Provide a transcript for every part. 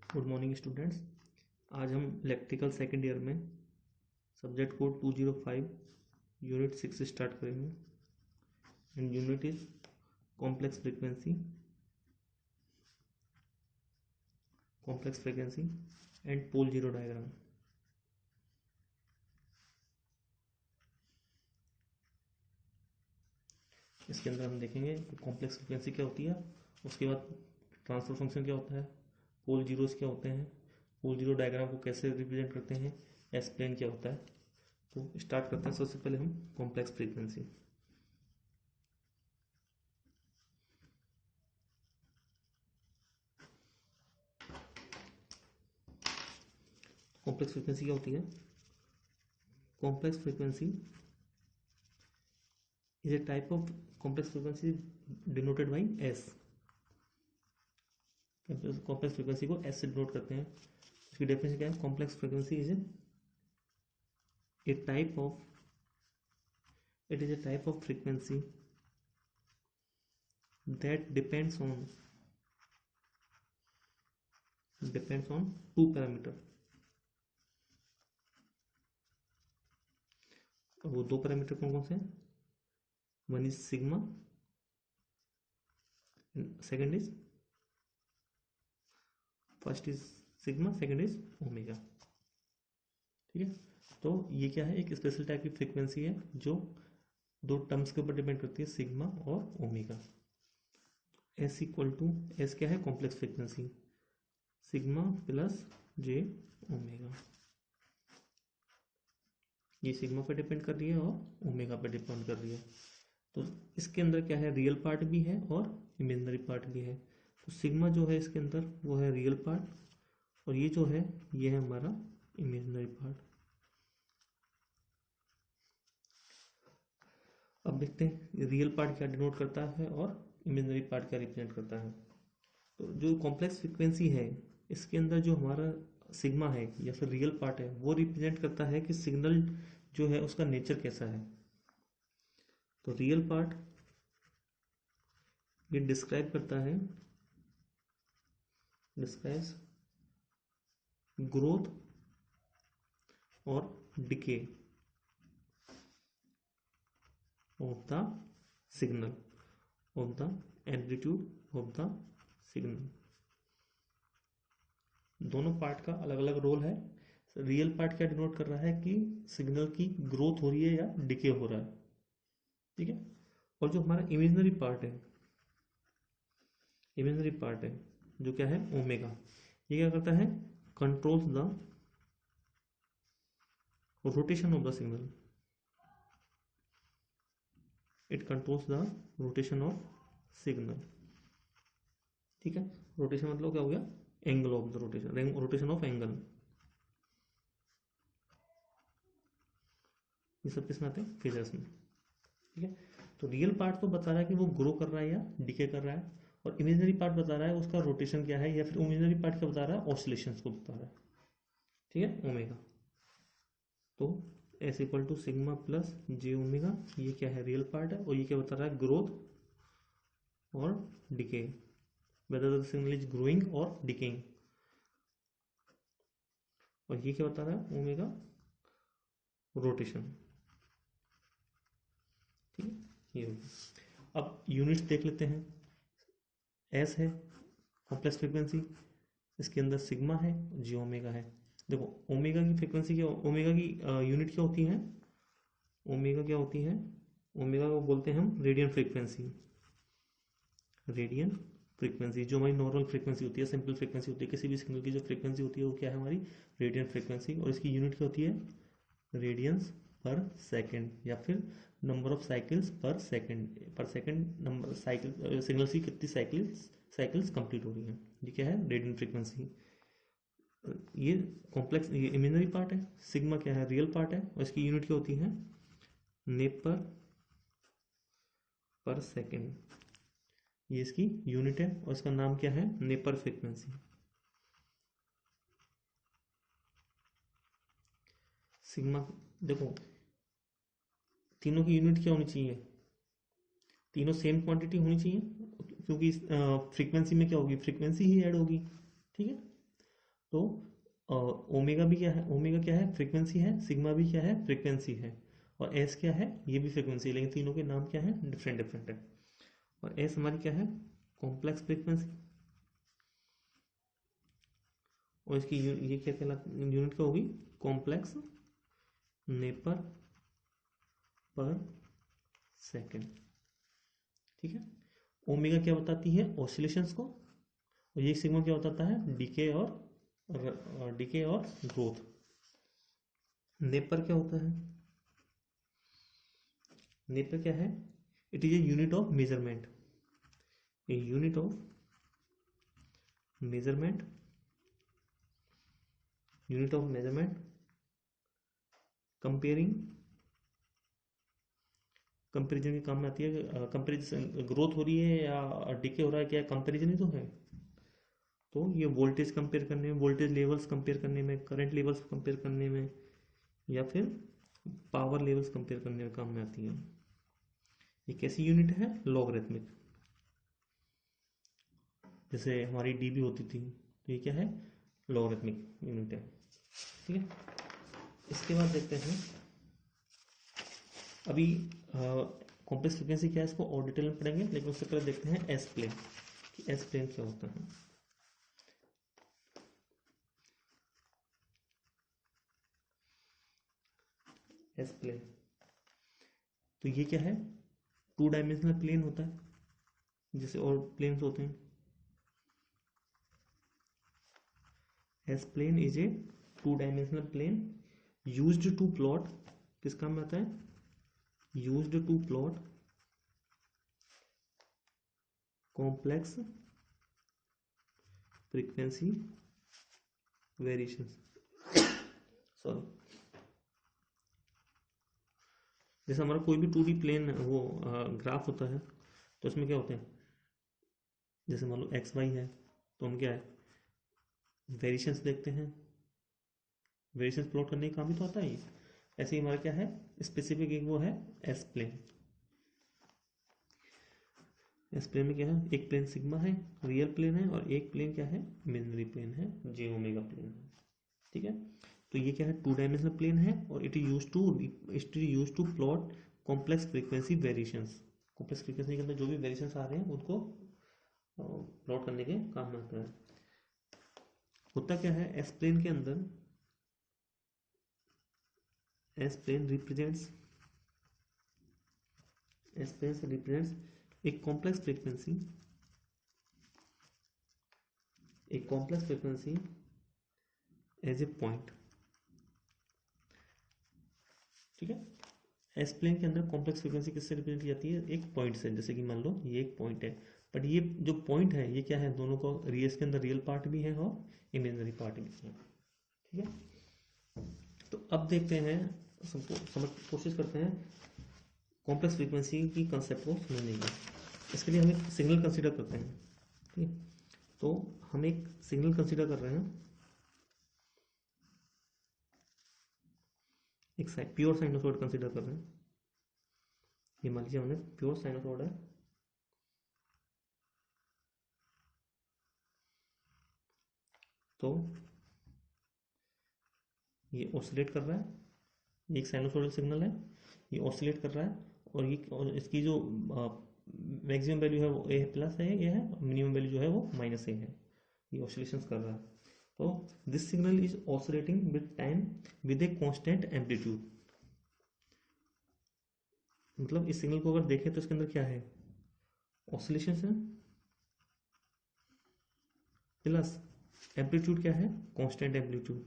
Good morning students. आज हम electrical second year में सब्जेक्ट कोड 205 यूनिट 6 स्टार्ट करेंगे and unit is complex frequency and pole zero diagram. इसके अंदर हम देखेंगे कॉम्प्लेक्स फ्रीक्वेंसी क्या होती है, उसके बाद ट्रांसफर फंक्शन क्या होता है, पोल जीरोस क्या होते हैं, पोल जीरो डायग्राम को कैसे रिप्रेजेंट करते हैं, एस प्लेन क्या होता है। तो स्टार्ट करते हैं। सबसे पहले हम कॉम्प्लेक्स फ्रीक्वेंसी। कॉम्प्लेक्स फ्रीक्वेंसी क्या होती है? Complex frequency is a type of complex frequency denoted by S। Complex frequency को S से डिनोट करते हैं। इसकी डेफिनेशन क्या है? Complex frequency is a type of frequency that depends on two parameter. वो दो पैरामीटर कौन कौन से हैं? One is sigma, second is first is sigma, second is omega. ठीक है, तो ये क्या है? एक स्पेशल टाइप की फ्रीक्वेंसी है जो दो टर्म्स के ऊपर डिपेंड करती है, सिग्मा और omega. S equal to s क्या है? Complex frequency sigma plus j omega. ये सिग्मा पर डिपेंड कर रही है और ओमेगा पर डिपेंड कर रही है। तो इसके अंदर क्या है? रियल पार्ट भी है और इमेजिनरी पार्ट भी है। तो सिग्मा जो है इसके अंदर वो है रियल पार्ट, और ये जो है ये है हमारा इमेजिनरी पार्ट। अब देखते हैं रियल पार्ट क्या डिनोट करता है और इमेजिनरी पार्ट क्या रिप्रेजेंट करता है। तो जो कॉम्प्लेक्स फ्रीक्वेंसी है इसके अंदर जो हमारा सिग्मा है या फिर रियल पार्ट है वो रिप्रेजेंट करता है कि सिग्नल जो है उसका नेचर कैसा है। तो रियल पार्ट ये डिस्क्राइब करता है, डिस्क्राइब्स ग्रोथ और decay of the signal, of the amplitude of the signal. दोनों पार्ट का अलग अलग रोल है। रियल पार्ट क्या डिनोट कर रहा है कि सिग्नल की ग्रोथ हो रही है या डिके हो रहा है। ठीक है, और जो हमारा इमेजिनरी पार्ट है जो क्या है? ओमेगा। ये क्या करता है? Controls the rotation of the signal. It controls the rotation of signal. ठीक है, रोटेशन मतलब क्या हो गया? Angle of the rotation, rotation of angle. ये सब किस में आते हैं? फेजर्स में। ठीक है, तो रियल पार्ट तो बता रहा है कि वो ग्रो कर रहा है या डिके कर रहा है, और इमेजिनरी पार्ट बता रहा है उसका रोटेशन क्या है, या फिर इमेजिनरी पार्ट क्या बता रहा है? ऑसिलेशंस को बता रहा है। ठीक है, ओमेगा। तो s equal to sigma plus j omega, ये क्या है? रियल पार्ट है, और ये क्या बता रहा है? ग्रोथ और decay, whether the signal is growing और डिकेइंग। और ये क्या बता रहा है? Omega rotation. ठीक है, ये होगा। अब यूनिट्स देख लेते हैं। एस है कॉम्प्लेक्स फ्रीक्वेंसी, इसके अंदर सिग्मा है, जी ओमेगा है। देखो ओमेगा की फ्रीक्वेंसी क्या, ओमेगा की यूनिट क्या होती है? ओमेगा क्या होती है? ओमेगा को बोलते हैं हम रेडियन फ्रीक्वेंसी। रेडियन फ्रीक्वेंसी जो हमारी नॉर्मल फ्रीक्वेंसी होती है, सिंपल फ्रीक्वेंसी होती है, किसी भी सिग्नल की जो फ्रीक्वेंसी होती है वो क्या है? हमारी रेडियन फ्रीक्वेंसी। और इसकी यूनिट क्या होती है? रेडियंस पर सेकेंड, या फिर नंबर ऑफ साइकिल्स पर सेकेंड नंबर साइकिल, सिग्नल की कितनी साइकिल्स कंप्लीट हो रही हैं। ये क्या है? Radian frequency. ये कॉम्प्लेक्स, ये इमेजिनरी पार्ट है। सिग्मा क्या है? रियल पार्ट है, और इसकी यूनिट क्या होती है? नेपर पर सेकेंड। ये इसकी यूनिट है, और इसका नाम क्या है? नेपर फ्रीक्वेंसी। सिग्मा, देखो तीनों की यूनिट क्या होनी चाहिए? तीनों सेम क्वांटिटी होनी चाहिए, क्योंकि फ्रीक्वेंसी में क्या होगी? फ्रीक्वेंसी ही ऐड होगी। ठीक है, तो ओमेगा भी क्या है, ओमेगा क्या है, फ्रीक्वेंसी है, सिग्मा भी क्या है, फ्रीक्वेंसी है, और एस क्या है, ये भी फ्रीक्वेंसी है, लेकिन तीनों के नाम क्या है, डिफरेंट डिफरेंट है। और एस हमारी क्या है, कॉम्प्लेक्स फ्रीक्वेंसी, और इसकी ये क्या कहलाती, यूनिट क्या होगी, कॉम्प्लेक्स नेपर पर सेकेंड। ठीक है, ओमेगा क्या बताती है, ऑसिलेशंस को, और ये सिग्मा क्या बताता है, डीके और ग्रोथ। नेपर क्या होता है, नेपर क्या है, it is a unit of measurement, a unit of measurement, unit of measurement comparing, comparison के काम में आती है। कंपेरिजन ग्रोथ हो रही है या डिके हो रहा है, क्या कंपेरिजन ही तो है। तो ये वोल्टेज कंपेयर करने में, वोल्टेज लेवल्स कंपेयर करने में, करंट लेवल्स कंपेयर करने में, या फिर पावर लेवल्स कंपेयर करने में काम में आती है। ये कैसी यूनिट है, लॉगरिथमिक, जैसे हमारी डीबी होती थी, तो ये क्या है, लॉगरिथमिक यूनिट है। ठीक है, इसके बाद देखते हैं अभी कॉम्प्लेक्स फ्रीक्वेंसी क्या है, इसको और डिटेल में पढ़ेंगे, लेकिन उससे पहले देखते हैं एस प्लेन, कि एस प्लेन क्या होता है। एस प्लेन, तो ये क्या है, 2 डायमेंशनल प्लेन होता है, जैसे और प्लेन्स होते हैं। S plane is a 2 dimensional plane used to plot, किस काम में आता है, used to plot complex frequency variations, sorry, जैसे हमारा कोई भी 2D प्लेन वो ग्राफ होता है, तो उसमें क्या होते हैं, जैसे मान लो एक्स वाई है, तो हम क्या है, वेरिएशंस देखते हैं, वेरिएशंस प्लॉट करने का काम ही तो आता है ये। ऐसे ही हमारा क्या है, स्पेसिफिक एक वो है एस प्लेन। एस प्लेन में क्या है, एक प्लेन सिग्मा है, रियल प्लेन है, और एक प्लेन क्या है, इमेजिनरी प्लेन है, जे ओमेगा प्लेन है। ठीक है, तो ये क्या है, 2 डायमेंशनल प्लेन है, और it is use to plot complex frequency variations. Complex frequency के अंदर जो भी वेरिएशंस आ रहे हैं उनको प्लॉट करने के काम में आता है। होता क्या है, एस प्लेन के अंदर, s plane represents, s plane represents एक कॉम्प्लेक्स फ्रीक्वेंसी, एक complex frequency as a point. ठीक है, एस प्लेन के अंदर कॉम्प्लेक्स फ्रीक्वेंसी किससे रिप्रेजेंट की जाती है, एक पॉइंट से, जैसे कि मान लो ये एक पॉइंट है, बट ये जो पॉइंट है ये क्या है, दोनों को रियल के अंदर रियल पार्ट भी है और इमेजिनरी पार्ट भी है। ठीक है, तो अब देखते हैं, समझ कोशिश करते हैं कॉम्प्लेक्स फ्रीक्वेंसी की कंसेप्ट को समझने की। इसके लिए हम एक सिग्नल कंसीडर करते हैं। ठीक है, तो हम एक सिग्नल कंसीडर कर रहे हैं, एक प्योर साइनोसॉइड कंसीडर कर रहे हैं। ये मान लीजिए हमने प्योर साइनोसॉइड है, तो ये ऑसिलेट कर रहा है, ये एक साइनोसॉइडल सिग्नल है, ये ऑसिलेट कर रहा है, और इसकी जो मैक्सिमम वैल्यू है वो ए प्लस है, ये है, मिनिमम वैल्यू जो है वो माइनस ए है, ये ऑसिलेशंस कर रहा है। तो this signal is oscillating with time with a constant amplitude. मतलब इस सिग्नल को अगर देखें तो इसके अंदर क्या है, ऑसिलेशंस है, प्लस एम्पलीट्यूड क्या है, कांस्टेंट एम्पलीट्यूड।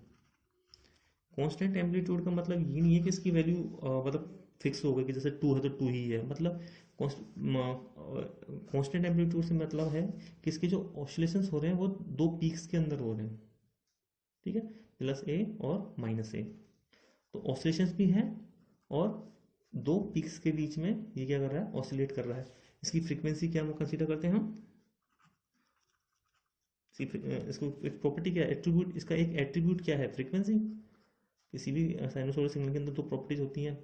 कांस्टेंट एम्पलीट्यूड का मतलब ये नहीं है कि इसकी वैल्यू मतलब फिक्स हो गई कि जैसे 2 है तो 2 ही है, मतलब कांस्टेंट एम्पलीट्यूड से मतलब है कि इसके जो ऑसिलेशंस हो रहे हैं वो 2 पीक्स के अंदर हो रहे हैं। ठीक है, प्लस ए और माइनस ए, तो ऑसिलेशंस भी है, और 2 पीक्स के बीच में ये क्या कर रहा है, ऑसिलेट कर रहा है। इसकी फ्रीक्वेंसी क्या हम कंसीडर करते हैं हम, इसको एक प्रॉपर्टी क्या है, एट्रीब्यूट, इसका एक एट्रीब्यूट क्या है, फ्रीक्वेंसी। किसी भी साइनोसॉइडल सिग्नल के अंदर 2 प्रॉपर्टीज होती हैं,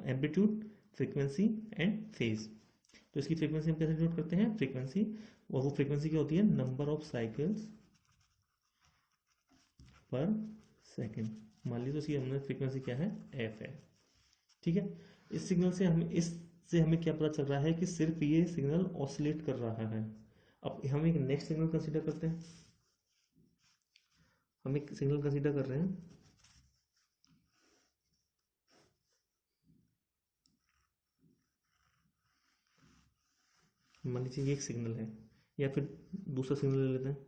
एम्पलीट्यूड, फ्रीक्वेंसी एंड फेज। तो इसकी फ्रीक्वेंसी हम कैसे डिनोट करते हैं, फ्रीक्वेंसी, और वो फ्रीक्वेंसी क्या होती है, नंबर ऑफ साइकिल्स पर सेकेंड, मान लीजिए तो इसकी हमने फ्रीक्वेंसी क्या है, एफ है। ठीक है, इस सिग्नल से हमें क्या पता चल रहा है कि सिर्फ ये सिग्नल ऑसिलेट कर रहा है। अब हम एक नेक्स्ट सिग्नल कंसीडर करते हैं। हम एक सिग्नल कंसीडर कर रहे हैं, मान लीजिए ये एक सिग्नल है, या फिर दूसरा सिग्नल ले लेते हैं।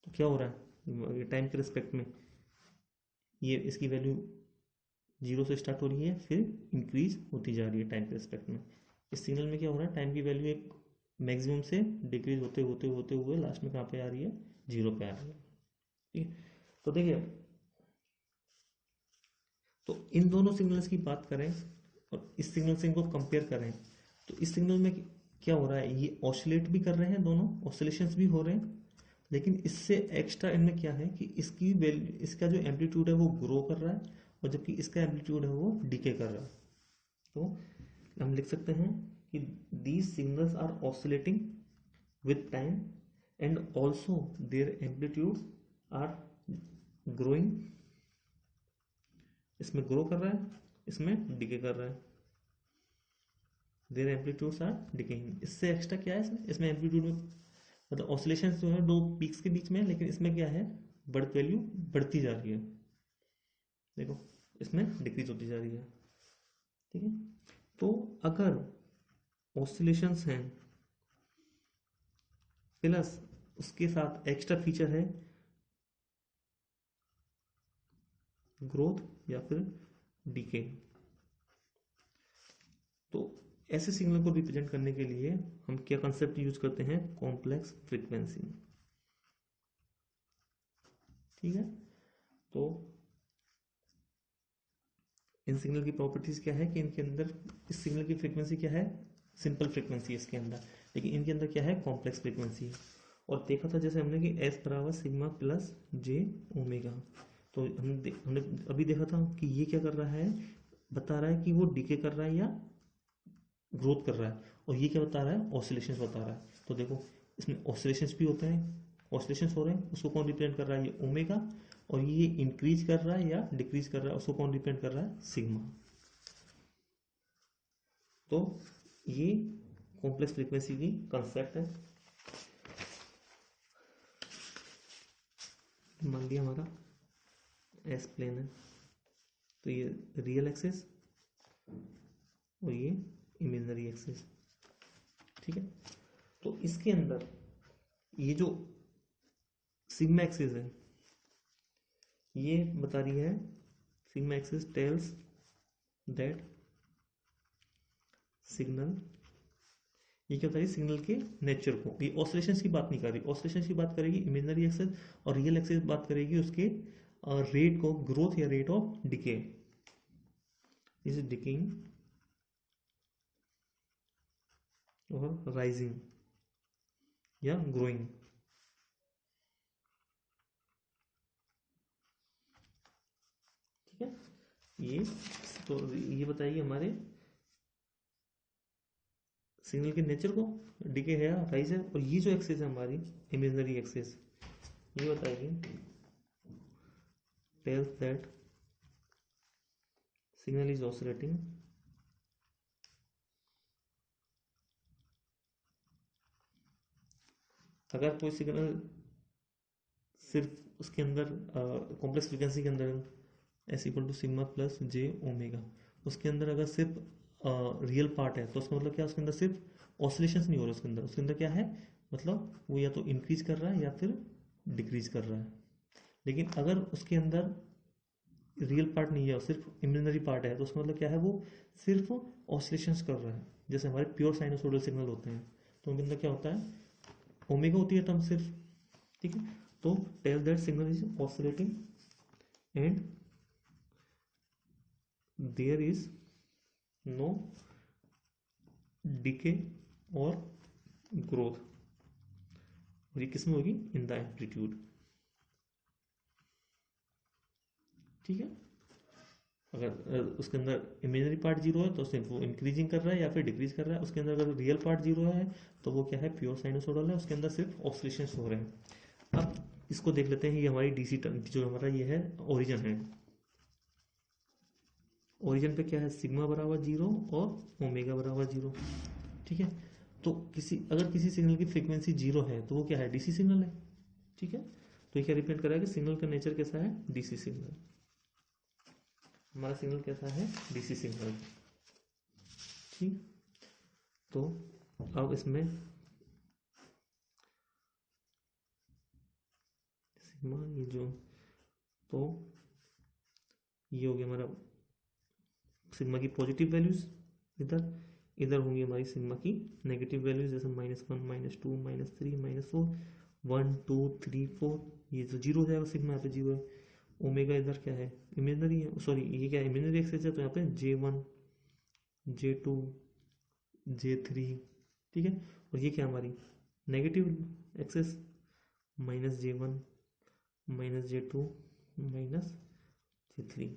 तो क्या हो रहा है, टाइम के रिस्पेक्ट में ये इसकी वैल्यू 0 से स्टार्ट हो रही है, फिर इंक्रीज होती जा रही है टाइम के रिस्पेक्ट में। इस सिग्नल में क्या हो रहा है, टाइम की वैल्यू एक मैक्सिमम से डिक्रीज होते होते होते हुए लास्ट में कहाँ पे आ रही है, 0 पे आ रही है। ठीक है, तो देखिए, तो इन दोनों सिग्नल्स की बात करें और इस सिग्नल से इनको कंपेयर करें, तो इस सिग्नल में क्या हो रहा है, ये ऑसिलेट भी कर रहे हैं, दोनों ऑसिलेशंस भी हो रहे हैं, लेकिन इससे एक्स्ट्रा इनमें क्या है कि इसकी वैल्यू, इसका जो एम्पलीट्यूड है वो ग्रो कर रहा है, और जबकि इसका एम्पलीट्यूड है वो डिके कर रहा है। तो हम लिख सकते हैं कि these signals are oscillating with time and also their amplitudes are growing। इसमें ग्रो कर रहा है, इसमें डिके कर रहा है, their amplitudes are decaying। इससे एक्स्ट्रा क्या है, इसमें एम्पलीट्यूड में मतलब ऑसिलेशन जो है दो पीक्स के बीच में, लेकिन इसमें क्या है, बर्थ वैल्यू बढ़ती जा रही है, देखो इसमें डिक्रीज होती जा रही है। ठीक है, तो अगर ऑसिलेशंस हैं प्लस उसके साथ एक्स्ट्रा फीचर है ग्रोथ या फिर डीके, तो ऐसे सिग्नल को रिप्रेजेंट करने के लिए हम क्या कंसेप्ट यूज करते हैं, कॉम्प्लेक्स फ्रीक्वेंसी। ठीक है, तो इन सिग्नल की प्रॉपर्टीज क्या है कि इनके अंदर, इस सिग्नल की फ्रीक्वेंसी क्या है, सिंपल फ्रीक्वेंसी है इसके अंदर, लेकिन इनके अंदर क्या है, कॉम्प्लेक्स फ्रीक्वेंसी है। और देखा था जैसे हमने कि एस बराबर सिग्मा प्लस जे ओमेगा, तो हमने अभी देखा था कि ये क्या कर रहा है, बता रहा है कि वो डीके कर रहा है या ग्रोथ कर रहा है, और ये क्या बता रहा है, ऑसिलेशंस बता रहा है। तो देखो इसमें ऑसिलेशंस भी होते हैं, ऑसिलेशंस हो रहे हैं, उसको कौन रिप्रेजेंट कर रहा है, ये ओमेगा, और ये इंक्रीज कर रहा है या डिक्रीज कर रहा है, उसको कौन रिप्रेजेंट कर रहा है, सिग्मा। तो ये कॉम्प्लेक्स फ्रीक्वेंसी की कंसेप्ट है। मान लिया हमारा एस प्लेन है, तो ये रियल एक्सिस और ये इमेजिनरी एक्सिस। ठीक है, तो इसके अंदर ये जो सिग्मा एक्सिस है, ये बता रही है, sigma axis tells that signal, ये क्या बता रही है, सिग्नल के नेचर को। ये ऑसिलेशंस की बात नहीं कर रही, ऑसिलेशंस की बात करेगी इमेजिनरी एक्सिस, और रियल एक्सिस बात करेगी उसके रेट को, ग्रोथ या rate of decay, is decaying और राइजिंग या ग्रोइंग। ठीक है, ये तो ये बताइए हमारे सिग्नल के नेचर को, डिके है या राइज है। और ये जो एक्सिस है हमारी इमेजिनरी एक्सिस, ये बताएगी tells that signal is oscillating अगर कोई सिग्नल सिर्फ उसके अंदर कॉम्प्लेक्स फ्रीक्वेंसी के अंदर s equal to sigma plus j omega, उसके अंदर अगर सिर्फ रियल पार्ट है, तो उसका मतलब क्या, उसके अंदर सिर्फ ऑसिलेशंस नहीं हो रहे, उसके अंदर क्या है, मतलब वो या तो इंक्रीज कर रहा है या फिर डिक्रीज कर रहा है। लेकिन अगर उसके अंदर रियल पार्ट नहीं है और सिर्फ इमेजिनरी पार्ट है, तो उसका मतलब क्या है, वो सिर्फ ऑसिलेशंस कर रहा है, जैसे हमारे प्योर साइनोसोडल सिग्नल होते हैं, तो उनके अंदर क्या होता है, ओमेगा होती है टर्म सिर्फ। ठीक है, तो tell that signal is oscillating and there is no decay और ग्रोथ, और ये किसमें होगी, इन द एम्पलीट्यूड। ठीक है, अगर उसके अंदर इमेजनरी पार्ट जीरो है तो सिर्फ वो इंक्रीजिंग कर रहा है या फिर डिक्रीज कर रहा है। उसके अंदर अगर रियल पार्ट जीरो है तो वो क्या है, प्योर साइनोसॉइडल है, उसके अंदर सिर्फ ऑसिलेशंस हो रहे हैं। अब इसको देख लेते हैं, ये हमारी डीसी टर्म जो हमारा ये है ओरिजिन है। ओरिजिन पे क्या है, सिग्मा बराबर जीरो और ओमेगा बराबर जीरो। ठीक है, तो अगर किसी सिग्नल की फ्रीक्वेंसी जीरो है तो वो क्या है, डीसी सिग्नल है। ठीक है, तो ये क्या रिप्रेजेंट कर रहा है कि सिग्नल का नेचर कैसा है, डीसी सिग्नल। हमारा सिग्नल कैसा है, डीसी सिग्नल। ठीक, तो अब इसमें सिग्मा ये जो, तो ये हो गया हमारा सिग्मा की पॉजिटिव वैल्यूज, इधर इधर होंगी हमारी सिग्मा की नेगेटिव वैल्यूज, जैसे -1 -2 -3 -4 1 2 3 4, ये तो जीरो हो जाएगा, सिग्मा यहाँ पे जीरो है। ओमेगा इधर क्या है, इमेजनरी है, सॉरी ये क्या है, इमेजनरी एक्सेस है, तो यहाँ पे J1 J2 J3। ठीक है, और ये क्या हमारी negative access, -J1 -J2 -J3।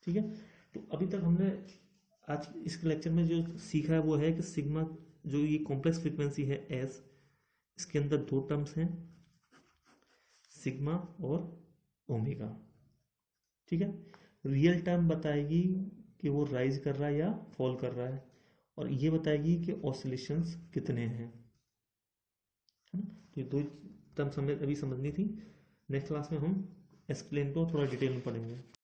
ठीक है, तो अभी तक हमने आज इस लेक्चर में जो सीखा है वो है कि सिग्मा जो ये कॉम्प्लेक्स फ्रीक्वेंसी है एस, इसके अंदर दो टर्म्स हैं, सिग्मा और ओमेगा। ठीक है, रियल टर्म बताएगी कि वो राइज कर रहा है या फॉल कर रहा है, और ये बताएगी कि ऑसिलेशंस कितने हैं, है ना। तो ये दो टर्म्स हमें अभी समझनी थी। नेक्स्ट क्लास में हम एक्सप्लेन को थोड़ा डिटेल में पढ़ेंगे।